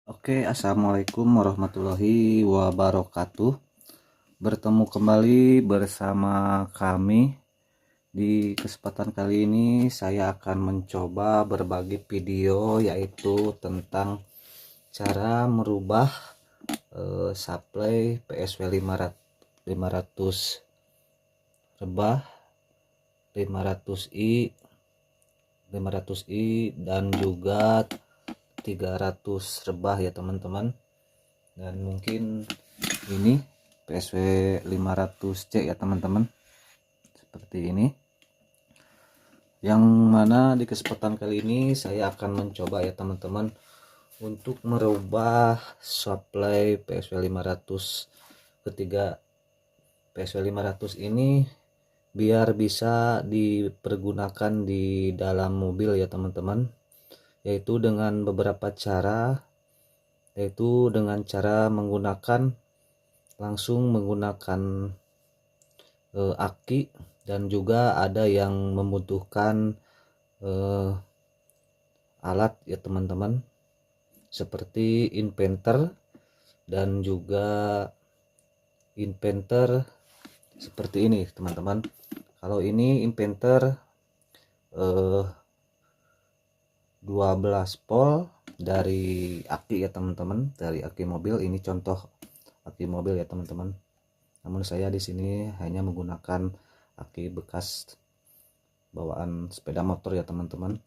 Oke, assalamualaikum warahmatullahi wabarakatuh. Bertemu kembali bersama kami. Di kesempatan kali ini saya akan mencoba berbagi video yaitu tentang cara merubah supply PSW 500 rebah 500i 500i dan juga 300 rebah ya teman-teman. Dan mungkin ini PSW 500C ya teman-teman, seperti ini, yang mana di kesempatan kali ini saya akan mencoba ya teman-teman untuk merubah supply PSW 500 ketiga PSW 500 ini biar bisa dipergunakan di dalam mobil ya teman-teman, yaitu dengan beberapa cara, yaitu dengan cara langsung menggunakan aki, dan juga ada yang membutuhkan alat ya teman-teman, seperti inverter dan juga inverter seperti ini teman-teman. Kalau ini inverter 12 volt dari aki ya teman-teman, dari aki mobil. Ini contoh aki mobil ya teman-teman. Namun saya di sini hanya menggunakan aki bekas bawaan sepeda motor ya teman-teman.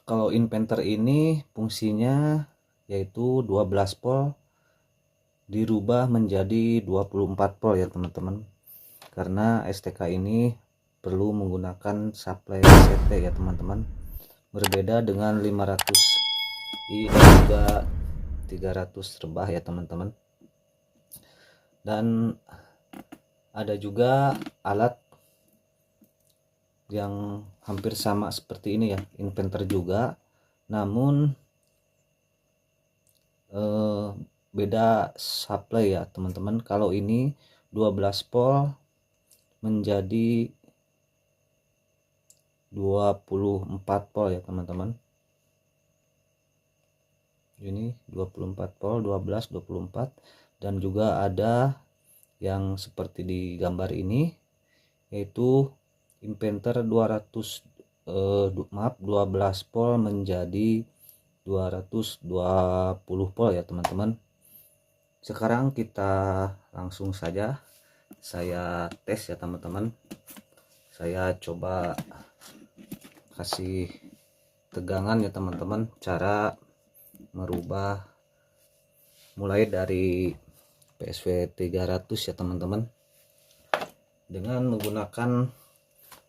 Kalau inverter ini fungsinya yaitu 12 volt dirubah menjadi 24 volt ya teman-teman. Karena STK ini perlu menggunakan supply CT ya teman-teman. Berbeda dengan 500i dan juga 300 rebah ya teman-teman. Dan ada juga alat yang hampir sama seperti ini ya, inverter juga, namun beda supply ya teman-teman. Kalau ini 12 volt menjadi 24 volt ya teman-teman. Ini 24 volt, 12, 24, dan juga ada yang seperti di gambar ini, yaitu inverter 12 volt menjadi 220 volt ya teman-teman. Sekarang kita langsung saja saya tes ya teman-teman. Saya coba kasih tegangan ya teman-teman, cara merubah mulai dari PSW 300 ya teman-teman, dengan menggunakan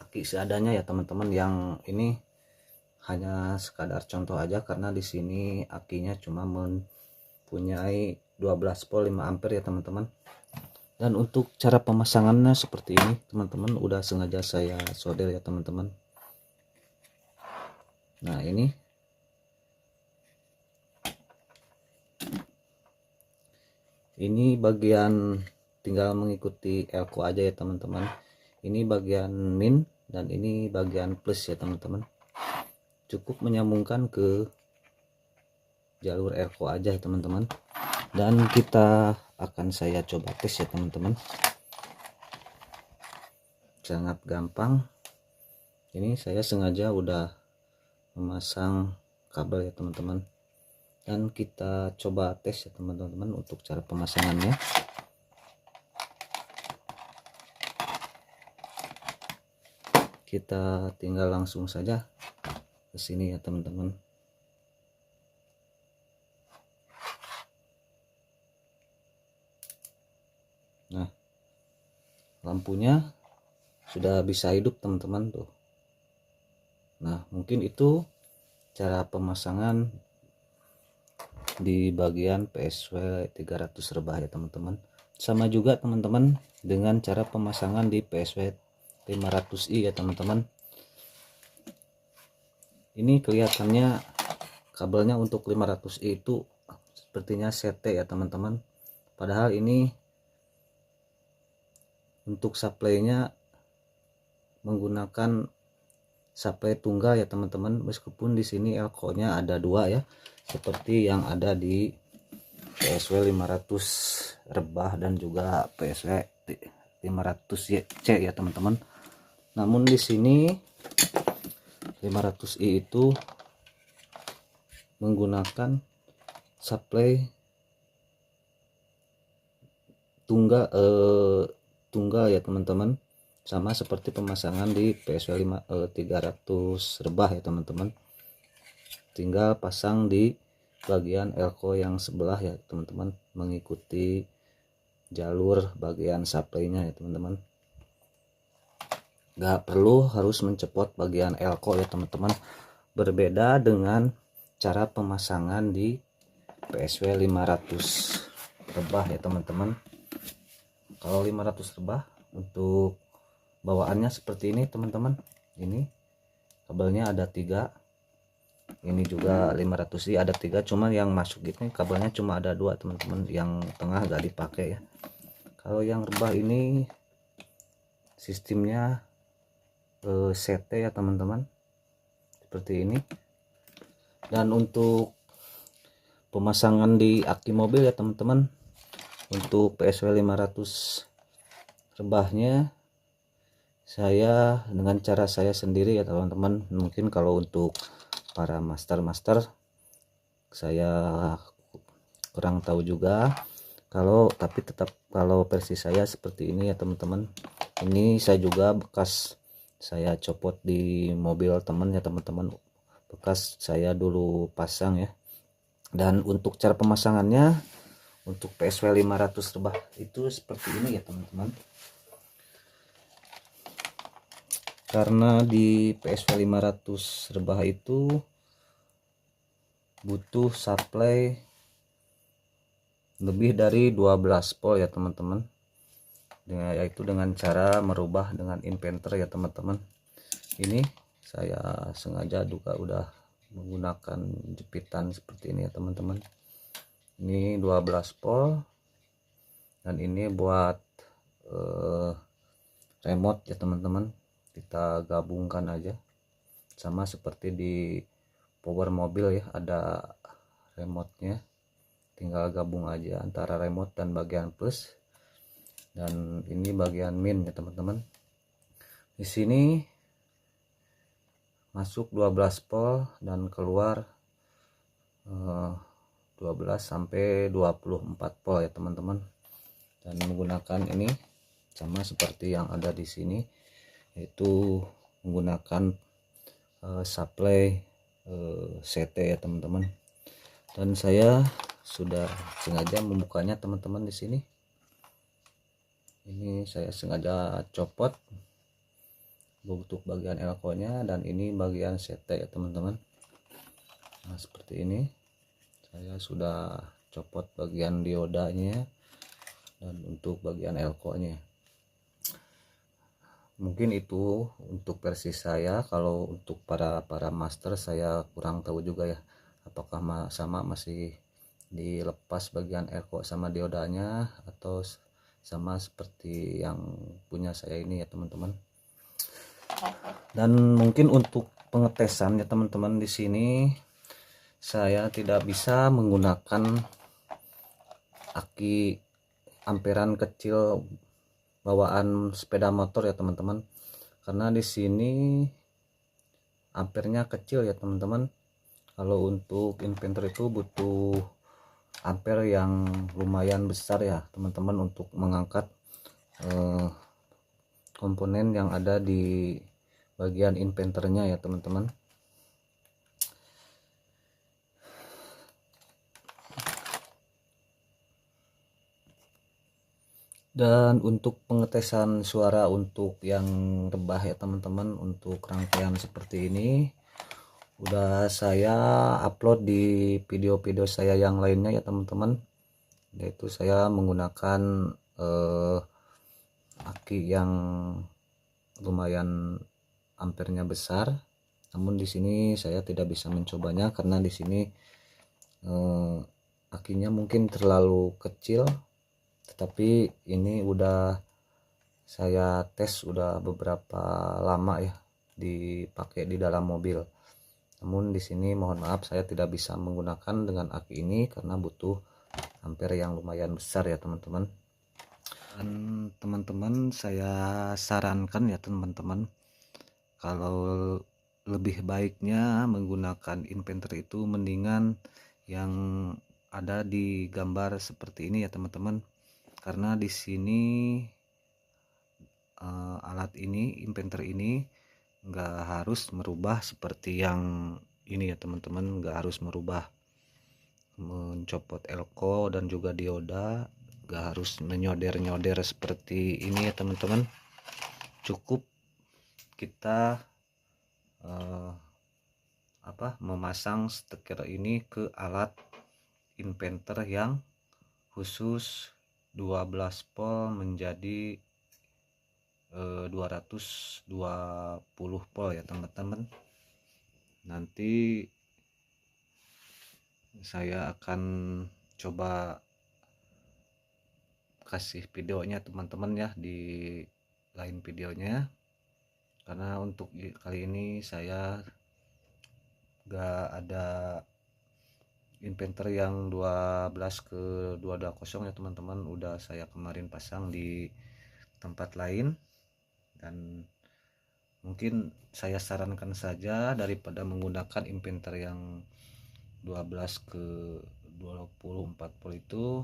aki seadanya ya teman-teman. Yang ini hanya sekadar contoh aja, karena di sini akinya cuma mempunyai 12 volt 5 ampere ya teman-teman. Dan untuk cara pemasangannya seperti ini teman-teman, udah sengaja saya solder ya teman-teman. Nah, ini bagian tinggal mengikuti elko aja ya teman-teman. Ini bagian min dan ini bagian plus ya teman-teman. Cukup menyambungkan ke jalur elko aja ya teman-teman. Dan kita akan saya coba tes ya teman-teman. Sangat gampang. Ini saya sengaja udah memasang kabel ya teman-teman. Dan kita coba tes ya teman-teman untuk cara pemasangannya. Kita tinggal langsung saja ke sini ya teman-teman. Nah, lampunya sudah bisa hidup teman-teman tuh. Nah, mungkin itu cara pemasangan di bagian PSW 300 rebah ya teman-teman. Sama juga teman-teman dengan cara pemasangan di PSW 500i ya teman-teman. Ini kelihatannya kabelnya untuk 500i itu sepertinya CT ya teman-teman, padahal ini untuk supply-nya menggunakan supply tunggal ya teman-teman, meskipun di sini elko-nya ada dua ya, seperti yang ada di PSW 500 rebah dan juga PSW 500C ya teman-teman. Namun di sini 500i itu menggunakan supply tunggal ya teman-teman, sama seperti pemasangan di PSW 300 rebah ya teman-teman. Tinggal pasang di bagian elko yang sebelah ya teman-teman, mengikuti jalur bagian supply-nya ya teman-teman. Gak perlu harus mencepot bagian elko ya teman-teman, berbeda dengan cara pemasangan di PSW 500 rebah ya teman-teman. Kalau 500 rebah untuk bawaannya seperti ini teman-teman. Ini kabelnya ada 3, ini juga 500i ada 3, cuman yang masuk ini kabelnya cuma ada 2 teman-teman, yang tengah gak dipakai ya. Kalau yang rebah ini sistemnya CT ya teman-teman, seperti ini. Dan untuk pemasangan di aki mobil ya teman-teman, untuk PSW 500 rebahnya saya dengan cara saya sendiri ya teman-teman. Mungkin kalau untuk para master saya kurang tahu juga, tapi tetap kalau versi saya seperti ini ya teman-teman. Ini saya juga bekas saya copot di mobil teman ya teman-teman, bekas saya dulu pasang ya. Dan untuk cara pemasangannya untuk PSW 500 rebah itu seperti ini ya teman-teman. Karena di PSW 500 rebah itu butuh supply lebih dari 12 volt ya teman-teman, yaitu dengan cara merubah dengan inverter ya teman-teman. Ini saya sengaja juga udah menggunakan jepitan seperti ini ya teman-teman. Ini 12 volt dan ini buat remote ya teman-teman. Kita gabungkan aja sama seperti di power mobil ya, ada remote-nya, tinggal gabung aja antara remote dan bagian plus, dan ini bagian min ya teman-teman. Di sini masuk 12 volt dan keluar 12 sampai 24 volt ya teman-teman. Dan menggunakan ini sama seperti yang ada di sini, yaitu menggunakan supply CT ya teman-teman. Dan saya sudah sengaja membukanya teman-teman di sini. Ini saya sengaja copot untuk bagian elko-nya, dan ini bagian CT ya teman-teman. Nah, seperti ini. Saya sudah copot bagian diodanya dan untuk bagian elko-nya. Mungkin itu untuk versi saya. Kalau untuk para master saya kurang tahu juga ya, apakah sama masih dilepas bagian elko sama diodanya atau sama seperti yang punya saya ini ya teman-teman. Dan mungkin untuk pengetesan ya teman-teman, di sini saya tidak bisa menggunakan aki amperan kecil bawaan sepeda motor ya teman-teman, karena di sini ampernya kecil ya teman-teman. Kalau untuk inverter itu butuh ampere yang lumayan besar ya teman-teman untuk mengangkat komponen yang ada di bagian inverternya ya teman-teman. Dan untuk pengetesan suara untuk yang rebah ya teman-teman, untuk rangkaian seperti ini udah saya upload di video-video saya yang lainnya ya teman-teman, yaitu saya menggunakan aki yang lumayan ampernya besar. Namun di sini saya tidak bisa mencobanya karena di sini akinya mungkin terlalu kecil. Tetapi ini udah saya tes udah beberapa lama ya dipakai di dalam mobil. Namun di sini mohon maaf saya tidak bisa menggunakan dengan aki ini karena butuh ampere yang lumayan besar ya teman-teman. Dan teman-teman saya sarankan ya teman-teman, kalau lebih baiknya menggunakan inverter itu mendingan yang ada di gambar seperti ini ya teman-teman, karena di sini alat ini, inverter ini nggak harus merubah seperti yang ini ya teman-teman, nggak harus merubah mencopot elko dan juga dioda, nggak harus menyoder-nyoder seperti ini ya teman-teman. Cukup kita memasang steker ini ke alat inverter yang khusus 12 volt menjadi 220 volt ya teman-teman. Nanti saya akan coba kasih videonya teman-teman ya di lain videonya, karena untuk kali ini saya gak ada inverter yang 12 ke 220 ya teman-teman, udah saya kemarin pasang di tempat lain. Dan mungkin saya sarankan saja daripada menggunakan inverter yang 12 ke 24 volt itu,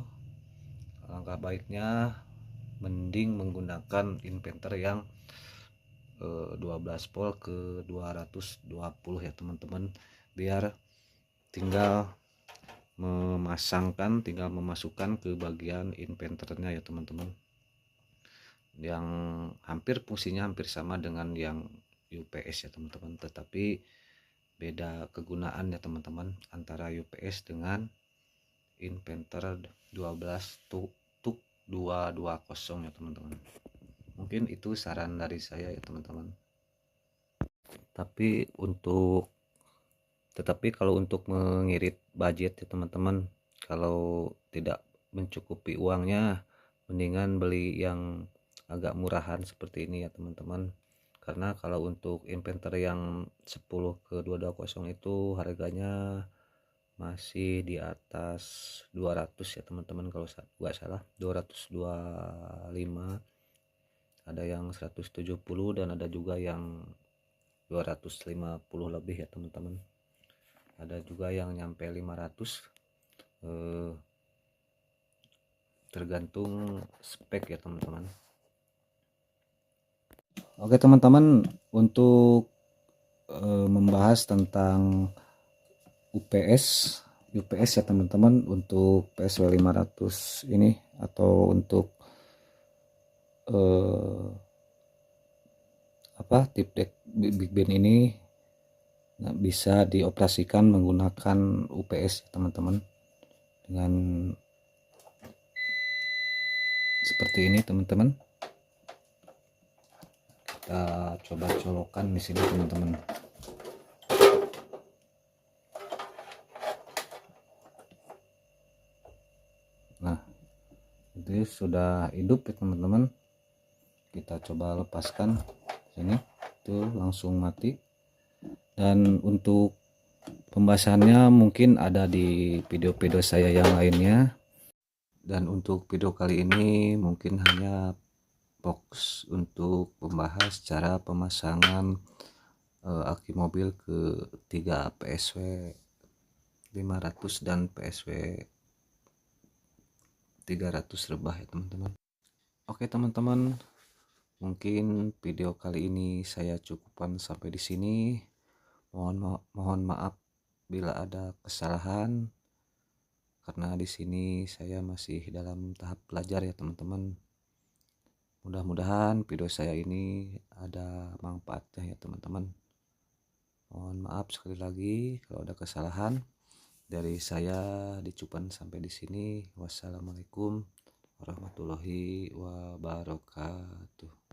langkah baiknya mending menggunakan inverter yang 12 volt ke 220 ya teman-teman, biar tinggal memasukkan ke bagian inverternya ya teman-teman, yang hampir fungsinya hampir sama dengan yang UPS ya teman-teman, tetapi beda kegunaan ya teman-teman antara UPS dengan inverter 12 tuk 220 ya teman-teman. Mungkin itu saran dari saya ya teman-teman. Tetapi kalau untuk mengirit budget ya teman-teman, kalau tidak mencukupi uangnya, mendingan beli yang agak murahan seperti ini ya teman-teman. Karena kalau untuk inverter yang 10 ke 220 itu harganya masih di atas 200 ya teman-teman, kalau nggak salah 225, ada yang 170 dan ada juga yang 250 lebih ya teman-teman, ada juga yang nyampe 500, tergantung spek ya teman-teman. Oke teman-teman, untuk membahas tentang UPS ya teman-teman, untuk PSW 500 ini atau untuk tip deck Big Band ini bisa dioperasikan menggunakan UPS ya teman-teman, dengan seperti ini teman-teman. Kita coba colokan di sini teman-teman. Nah, itu sudah hidup ya teman-teman. Kita coba lepaskan sini, itu langsung mati. Dan untuk pembahasannya mungkin ada di video-video saya yang lainnya. Dan untuk video kali ini mungkin hanya fokus untuk membahas cara pemasangan aki mobil ke 3 PSW 500 dan PSW 300 rebah ya teman-teman. Oke teman-teman, mungkin video kali ini saya cukupkan sampai di sini. Mohon maaf bila ada kesalahan, karena di sini saya masih dalam tahap belajar ya teman-teman. Mudah-mudahan video saya ini ada manfaatnya ya teman-teman. Mohon maaf sekali lagi kalau ada kesalahan. Dari saya dicupan sampai di sini. Wassalamualaikum warahmatullahi wabarakatuh.